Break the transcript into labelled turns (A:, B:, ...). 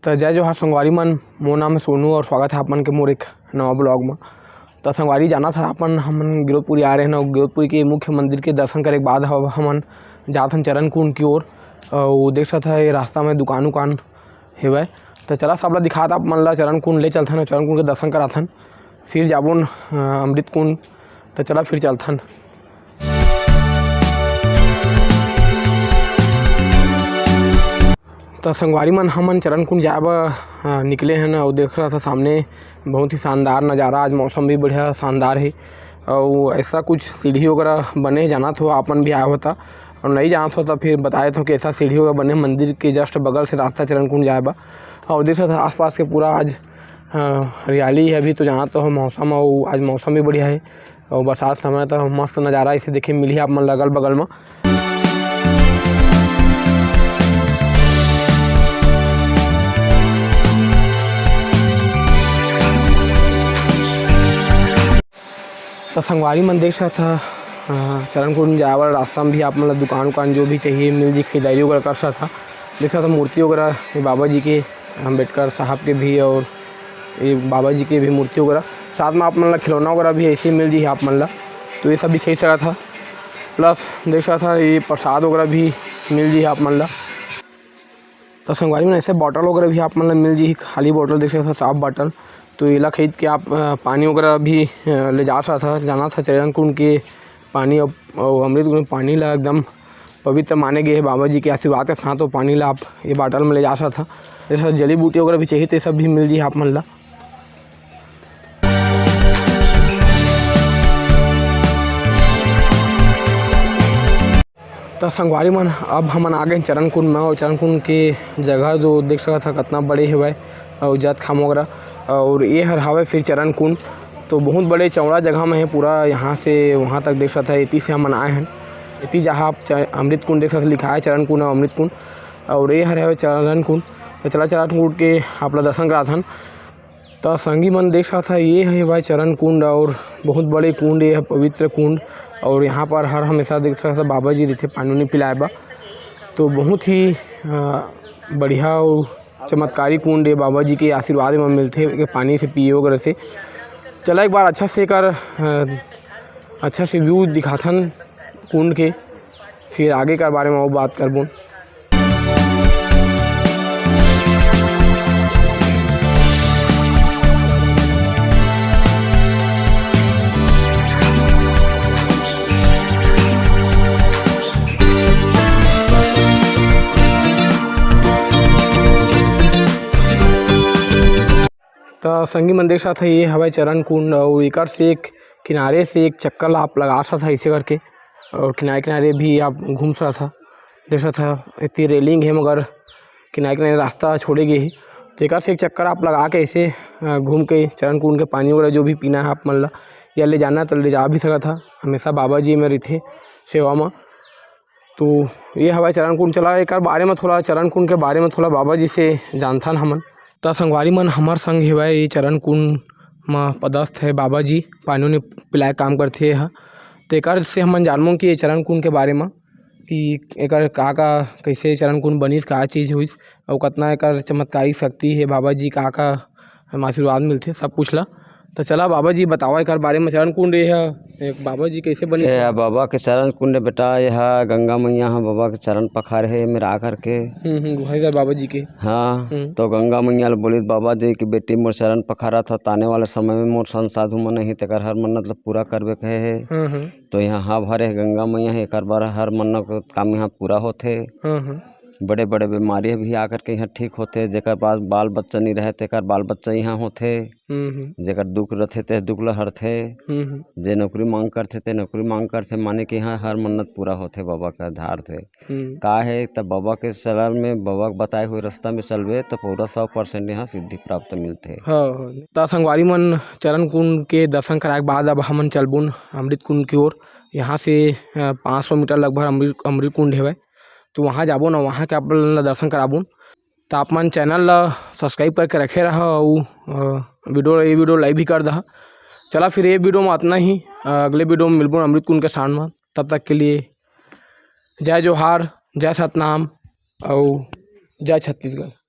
A: तो जय जोहार संगवारी मन, मोर नाम है सोनू और स्वागत है आपमन के मोर एक नवा ब्लॉग में। तो संगवारी जाना था अपन हमन गिरौदपुरी आ रहे हैं। गिरौदपुरी के मुख्य मंदिर के दर्शन करे के बाद हमन जाथन चरण कुंड की ओर। और देख सकता है रास्ता में दुकान उकान हेवै। तो चला सब ला दिखाता आप मन ला चरण कुंड ले चलथन और चरण कुंड के दर्शन कराथन, फिर जाबोन अमृत कुंड। तो चला फिर चलथन। तो संगवारी मन हमन चरण कुंड जाए बर निकले हैं और देख रहा था सामने बहुत ही शानदार नज़ारा। आज मौसम भी बढ़िया शानदार है और ऐसा कुछ सीढ़ी वगैरह बने जाना तो आपन भी आया होता और नहीं जाना था फिर बताए थे कि ऐसा सीढ़ी वगैरह बने मंदिर के जस्ट बगल से रास्ता चरण कुंड जाए बा। और देख रहा था आसपास के पूरा आज हरियाली है। अभी तो जाना तो है मौसम, और आज मौसम भी बढ़िया है और बरसात समय तो मस्त नज़ारा इसे देखे मिली आप मन लगल बगल में। तो संगवारी मन देख सकता था चरण कुंड जाए वाला रास्ता में भी आप मतलब दुकान उकान जो भी चाहिए मिल जी, खरीदारी वगैरह कर सकता था। देख सकता था मूर्ति वगैरह बाबा जी के, अम्बेडकर साहब के भी और ये बाबा जी के भी मूर्ति वगैरह। साथ में आप मतलब खिलौना वगैरह भी ऐसे ही मिल जी आप मन ला, तो ये सब भी खरीद सका था। प्लस देख सकता था ये प्रसाद वगैरह भी मिल जी आप मन ला। तो संगवारी में ऐसे बॉटल वगैरह भी आप मतलब मिल जी, खाली बॉटल देख सकता था, साफ बॉटल। तो इला खरीद के आप पानी वगैरह भी ले जा सकता था। जाना था चरण कुंड के पानी और अमृत कुंड पानी ला एकदम पवित्र माने गए हैं बाबा जी के आशीर्वाद के साथ। तो पानी ला आप ये बॉटल में ले जा सकता था। जैसे जड़ी बूटी वगैरह भी चाहिए तो सब भी मिल जी आप मन ला। तो संगवारी मन अब हमन आ गए चरण कुंड में, और चरण कुंड के जगह जो देख सकता था कितना बड़े हेवै और जत खाम वगैरह। और ये हर हवे फिर चरण कुंड तो बहुत बड़े चौड़ा जगह में है पूरा, यहाँ से वहाँ तक देख सकता है। इति से हम आए हैं, इति जहाँ आप अमृत कुंड देख सकते लिखा है चरण कुंड और अमृत कुंड, और ये हर है चरण कुंड। तो चला चरण कुंड के आप लोग दर्शन कराथन। तो संगी मन देख सकता है ये है भाई चरण कुंड, और बहुत बड़े कुंड, ये है पवित्र कुंड। और यहाँ पर हर हमेशा देख सकता बाबा जी रहते पानी नहीं पिलाए बा। तो बहुत ही बढ़िया और चमत्कारी कुंड है, बाबा जी के आशीर्वाद में मिलते के पानी से पिए वगैरह से। चला एक बार अच्छा से व्यू दिखाथन कुंड के, फिर आगे का बारे में और बात करबो। तो संगी मन देख सकता ये हवाई चरण कुंड, और एक से एक किनारे से एक चक्कर आप लगा सकता इसे करके, और किनारे किनारे भी आप घूम सकता था। देख सकता इतनी रेलिंग है मगर किनारे किनारे रास्ता छोड़े गए है। तो एक से एक चक्कर आप लगा के ऐसे घूम के चरण कुंड के पानी वगैरह जो भी पीना है आप मन ला या ले जाना तो ले जा भी सका था। हमेशा बाबा जी में रहते सेवा में। तो ये हवाई चरण कुंड। चला एक बारे में थोड़ा चरण कुंड के बारे में थोड़ा बाबा जी से जानथन हमन। तो संगवारी मन हमार संग हेवै ये चरण कुंड में पदस्थ है बाबा जी, पानी ने पिलाए काम करते है। तो एक से हमन जानबो कि ये चरण कुंड के बारे में कि एक का कैसे चरण कुंड बनिस, का चीज़ हुई और कितना एक चमत्कारी शक्ति है बाबा जी का आशीर्वाद मिलते सब कुछ ला। तो चला बाबा जी बताओ एक बारे में चरण कुंड है बाबा जी कैसे बने?
B: बाबा के चरण कुंड बेटा यह गंगा मैया है, बाबा के चरण पखार है मेरा आकर के
A: बाबा जी के।
B: हाँ तो गंगा मैया बोली बाबा जी की बेटी मोर चरण पखारा था, ताने वाले समय में मोर संसाधु मन ही तेकर हर मन्नत पूरा करबे कहे है। तो यहाँ हाँ भरे गंगा मैया है, एक बार हर मन्नत काम यहाँ पूरा होते। बड़े बड़े बीमारी भी आकर के यहाँ ठीक होते, जेकर पास बाल बच्चा नहीं रहे तेकर बाल बच्चा यहाँ होते, जेकर दुख रहते ते दुख ल हरथे, जे नौकरी मांग करते ते नौकरी मांग करते, माने कि यहाँ हर मन्नत पूरा होते बाबा का आधार से। का है तब बाबा के शरण में बाबा बताए हुए रास्ता में चलवे तो पूरा 100% यहाँ सिद्धि प्राप्त मिलते।
A: तो संगवारी मन चरण कुंड के दर्शन कराए के बाद अब हमन चलबुन अमृत कुंड की ओर। यहाँ से 500 मीटर लगभग अमृत कुंड है। तो वहाँ जाबो ना, वहाँ के आप दर्शन कराबो। तो आप मन चैनल ला सब्सक्राइब करके रखे रहा और ये वीडियो लाइक भी कर दहा। चला फिर ये वीडियो में इतना ही, अगले वीडियो में मिलबो अमृत कुंड के स्थान में। तब तक के लिए जय जोहार, जय सतनाम और जय छत्तीसगढ़।